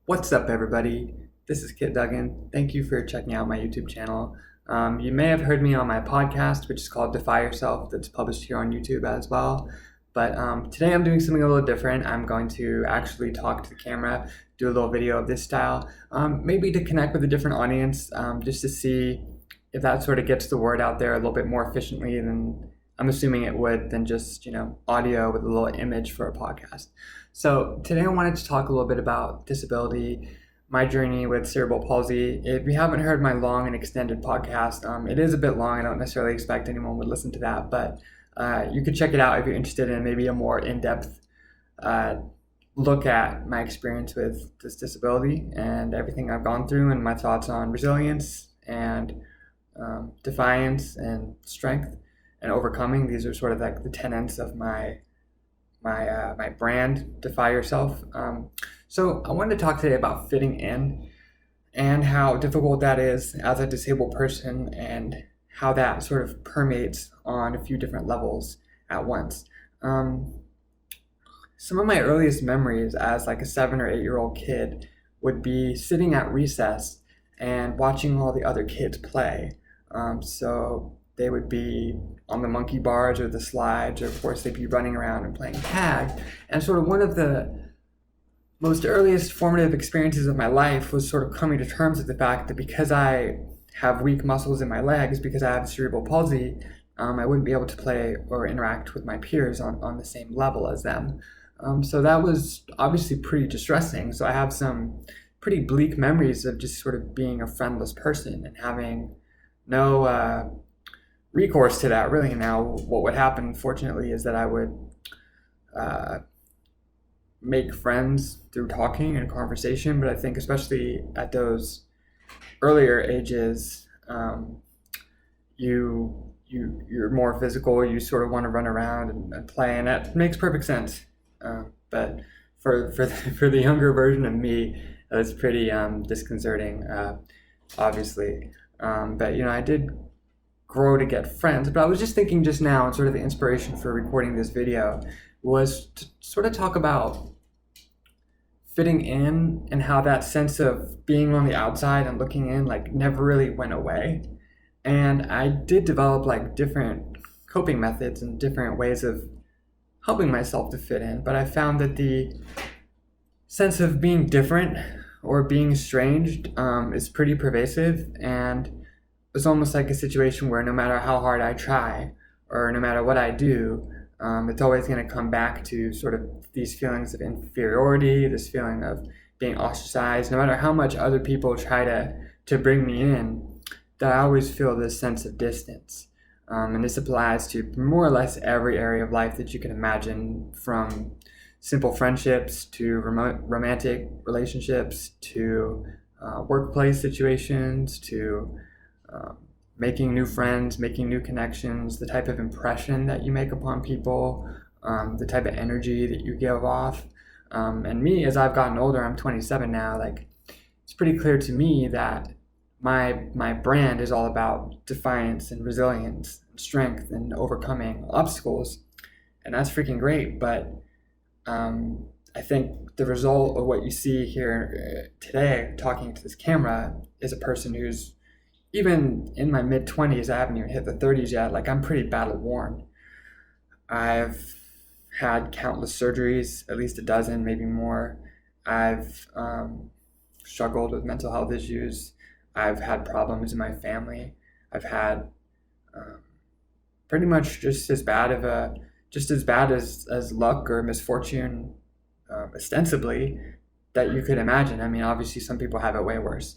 What's up, everybody? This is Kit Duggan. Thank you for checking out my YouTube channel. You may have heard me on my podcast, which is called Defy Yourself, that's published here on YouTube as well. But today I'm doing something a little different. I'm going to actually talk to the camera, do a little video of this style, maybe to connect with a different audience, just to see if that sort of gets the word out there a little bit more efficiently than I'm assuming it would than just, audio with a little image for a podcast. So today I wanted to talk a little bit about disability, my journey with cerebral palsy. If you haven't heard my long and extended podcast, it is a bit long. I don't necessarily expect anyone would listen to that, but you could check it out if you're interested in maybe a more in-depth look at my experience with this disability and everything I've gone through and my thoughts on resilience and defiance and strength and overcoming. These are sort of like the tenets of my brand, Defy Yourself. So I wanted to talk today about fitting in and how difficult that is as a disabled person and how that sort of permeates on a few different levels at once. Some of my earliest memories as like a 7 or 8-year-old kid would be sitting at recess and watching all the other kids play. So they would be on the monkey bars or the slides, or of course they'd be running around and playing tag. And sort of one of the most earliest formative experiences of my life was sort of coming to terms with the fact that because I have weak muscles in my legs, because I have cerebral palsy, I wouldn't be able to play or interact with my peers on the same level as them. So that was obviously pretty distressing. So I have some pretty bleak memories of just sort of being a friendless person and having no recourse to that, really. Now, what would happen, fortunately, is that I would make friends through talking and conversation, but I think especially at those earlier ages, you're more physical, you sort of want to run around and play, and that makes perfect sense. But for the younger version of me, that's pretty disconcerting, obviously. But I did grow to get friends. But I was just thinking just now, and sort of the inspiration for recording this video was to sort of talk about fitting in and how that sense of being on the outside and looking in like never really went away. And I did develop like different coping methods and different ways of helping myself to fit in. But I found that the sense of being different or being estranged is pretty pervasive, and it's almost like a situation where no matter how hard I try or no matter what I do, it's always going to come back to sort of these feelings of inferiority, this feeling of being ostracized. No matter how much other people try to bring me in, that I always feel this sense of distance. And this applies to more or less every area of life that you can imagine, from simple friendships to romantic relationships to workplace situations to making new friends, making new connections, the type of impression that you make upon people, the type of energy that you give off. And me, as I've gotten older, I'm 27 now, like it's pretty clear to me that my brand is all about defiance and resilience and strength and overcoming obstacles. And that's freaking great. But I think the result of what you see here today, talking to this camera, is a person who's even in my mid-20s. I haven't even hit the 30s yet. Like, I'm pretty battle-worn. I've had countless surgeries, at least a dozen, maybe more. I've struggled with mental health issues. I've had problems in my family. I've had pretty much just as bad as luck or misfortune, ostensibly, that you could imagine. I mean, obviously, some people have it way worse.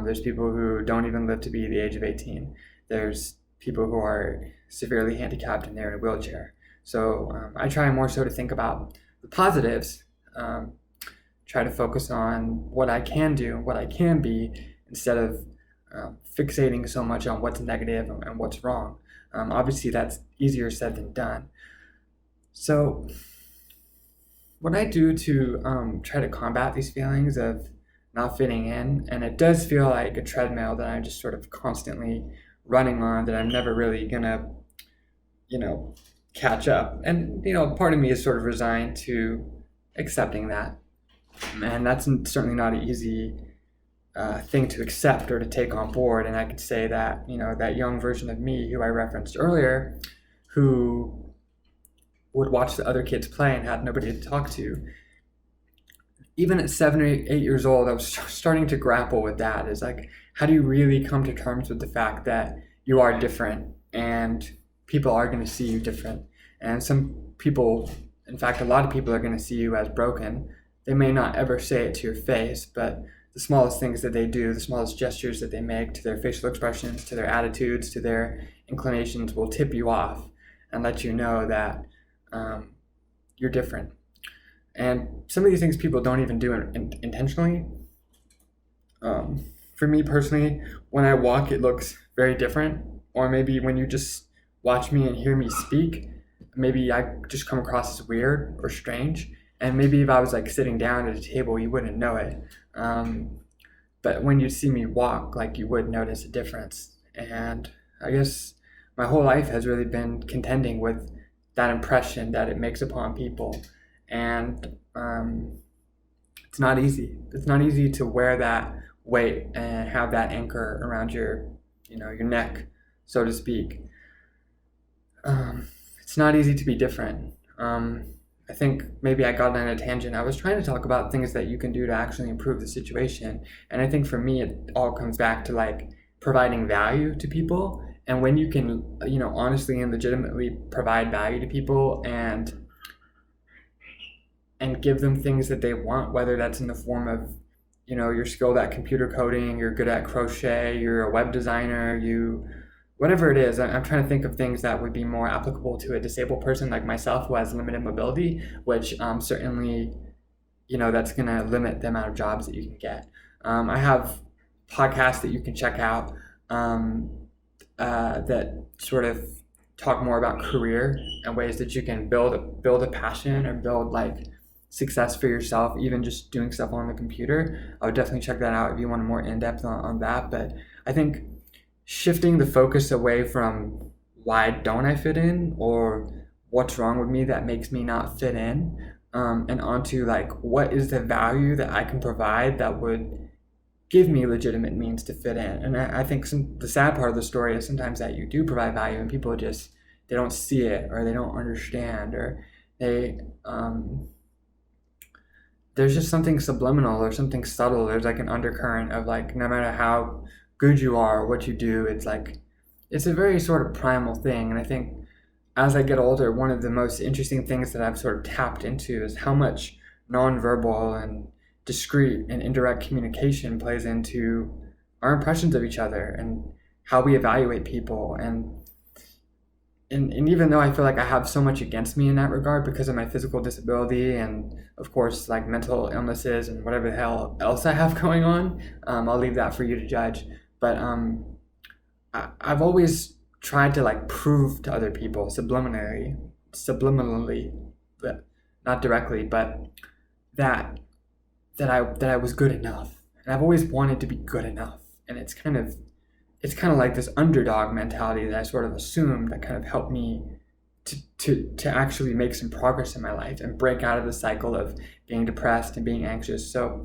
There's people who don't even live to be the age of 18. There's people who are severely handicapped and they're in a wheelchair. So I try more so to think about the positives, try to focus on what I can do, what I can be, instead of fixating so much on what's negative and what's wrong. Obviously, that's easier said than done. So what I do to try to combat these feelings of not fitting in, and it does feel like a treadmill that I'm just sort of constantly running on, that I'm never really gonna, catch up. And, part of me is sort of resigned to accepting that. And that's certainly not an easy thing to accept or to take on board. And I could say that, that young version of me who I referenced earlier, who would watch the other kids play and had nobody to talk to, even at 7 or 8 years old, I was starting to grapple with that. Is like, how do you really come to terms with the fact that you are different and people are going to see you different? And some people, in fact, a lot of people are going to see you as broken. They may not ever say it to your face, but the smallest things that they do, the smallest gestures that they make, to their facial expressions, to their attitudes, to their inclinations, will tip you off and let you know that you're different. And some of these things people don't even do intentionally. For me personally, when I walk, it looks very different. Or maybe when you just watch me and hear me speak, maybe I just come across as weird or strange. And maybe if I was like sitting down at a table, you wouldn't know it. But when you see me walk, like, you would notice a difference. And I guess my whole life has really been contending with that impression that it makes upon people. And it's not easy. It's not easy to wear that weight and have that anchor around your neck, so to speak. It's not easy to be different. I think maybe I got on a tangent. I was trying to talk about things that you can do to actually improve the situation. And I think for me, it all comes back to like providing value to people. And when you can, honestly and legitimately provide value to people and give them things that they want, whether that's in the form of, you're skilled at computer coding, you're good at crochet, you're a web designer, whatever it is. I'm trying to think of things that would be more applicable to a disabled person like myself who has limited mobility, which certainly, that's going to limit the amount of jobs that you can get. I have podcasts that you can check out that sort of talk more about career and ways that you can build a passion or build like success for yourself, even just doing stuff on the computer. I would definitely check that out if you want more in-depth on that. But I think shifting the focus away from why don't I fit in or what's wrong with me that makes me not fit in, and onto like, what is the value that I can provide that would give me legitimate means to fit in. And I think the sad part of the story is sometimes that you do provide value and people they don't see it, or they don't understand, or there's just something subliminal or something subtle. There's like an undercurrent of like, no matter how good you are or what you do, it's like, it's a very sort of primal thing. And I think as I get older, one of the most interesting things that I've sort of tapped into is how much nonverbal and discrete and indirect communication plays into our impressions of each other and how we evaluate people. And even though I feel like I have so much against me in that regard because of my physical disability and, of course, like mental illnesses and whatever the hell else I have going on, I'll leave that for you to judge. But I've always tried to like prove to other people subliminally, but not directly, but that I was good enough. And I've always wanted to be good enough. And it's kind of like this underdog mentality that I sort of assumed that kind of helped me to actually make some progress in my life and break out of the cycle of being depressed and being anxious. So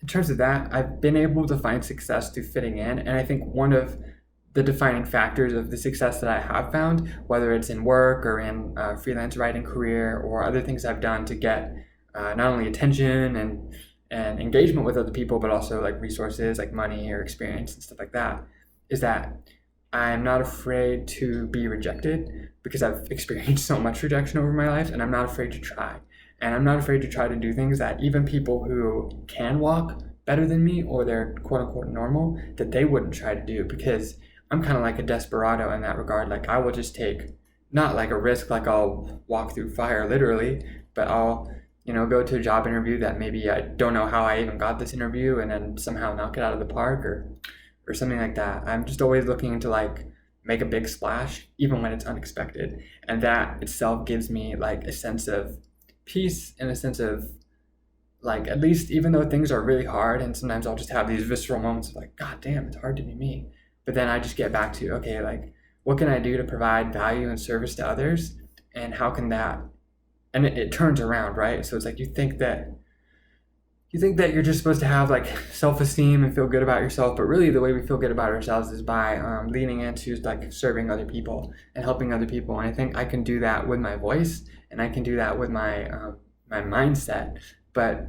in terms of that, I've been able to find success through fitting in. And I think one of the defining factors of the success that I have found, whether it's in work or in a freelance writing career or other things I've done to get not only attention and engagement with other people, but also like resources like money or experience and stuff like that, is that I'm not afraid to be rejected because I've experienced so much rejection over my life, and I'm not afraid to try. And I'm not afraid to try to do things that even people who can walk better than me, or they're quote unquote normal, that they wouldn't try to do, because I'm kind of like a desperado in that regard. Like, I will just take not like a risk, like I'll walk through fire literally, but I'll go to a job interview that maybe I don't know how I even got this interview, and then somehow knock it out of the park or something like that. I'm just always looking to like make a big splash, even when it's unexpected. And that itself gives me like a sense of peace and a sense of like, at least even though things are really hard, and sometimes I'll just have these visceral moments of like, God damn, it's hard to be me. But then I just get back to, okay, like, what can I do to provide value and service to others? And how can that, and it turns around, right? So it's like, you think that you think that you're just supposed to have like self-esteem and feel good about yourself, but really the way we feel good about ourselves is by leaning into like serving other people and helping other people. And I think I can do that with my voice, and I can do that with my mindset. But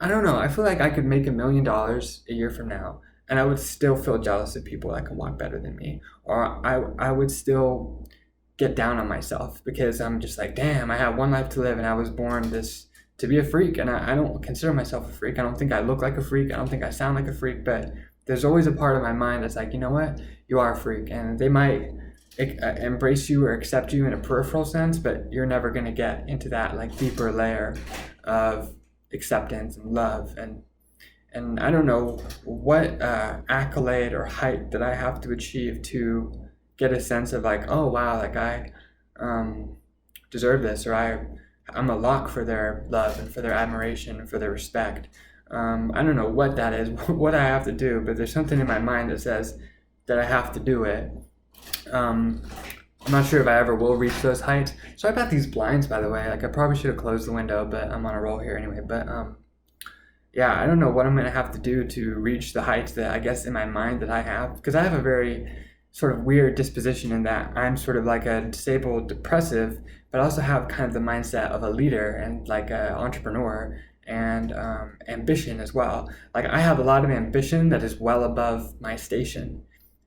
I don't know. I feel like I could make $1 million a year from now, and I would still feel jealous of people that can walk better than me, or I would still get down on myself because I'm just like, damn, I have one life to live, and I was born this to be a freak, and I don't consider myself a freak. I don't think I look like a freak. I don't think I sound like a freak, but there's always a part of my mind that's like, you know what, you are a freak, and they might embrace you or accept you in a peripheral sense, but you're never going to get into that like deeper layer of acceptance and love. And I don't know what accolade or height that I have to achieve to get a sense of like, oh wow, like I deserve this, or I'm a lock for their love and for their admiration and for their respect. I don't know what that is, what I have to do, but there's something in my mind that says that I have to do it. I'm not sure if I ever will reach those heights. Sorry about these blinds, by the way. Like I probably should have closed the window, but I'm on a roll here anyway. But yeah, I don't know what I'm gonna have to do to reach the heights that I guess in my mind that I have, because I have a very sort of weird disposition in that I'm sort of like a disabled depressive, but I also have kind of the mindset of a leader and like an entrepreneur and ambition as well. Like I have a lot of ambition that is well above my station.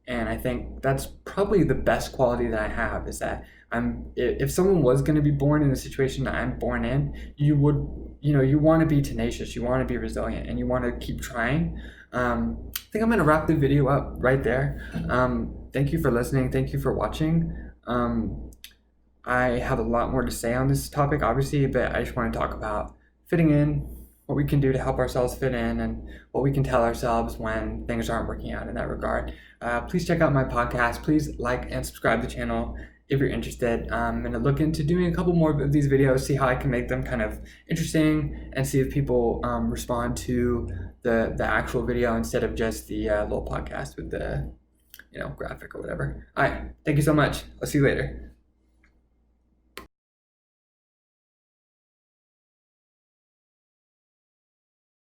And I think that's probably the best quality that I have, is that if someone was going to be born in the situation that I'm born in, you want to be tenacious, you want to be resilient, and you want to keep trying. I think I'm going to wrap the video up right there. Thank you for listening. Thank you for watching. I have a lot more to say on this topic, obviously, but I just want to talk about fitting in, what we can do to help ourselves fit in, and what we can tell ourselves when things aren't working out in that regard. Please check out my podcast. Please like and subscribe to the channel if you're interested. I'm going to look into doing a couple more of these videos, see how I can make them kind of interesting, and see if people respond to the actual video instead of just the little podcast with the graphic or whatever. All right. Thank you so much. I'll see you later.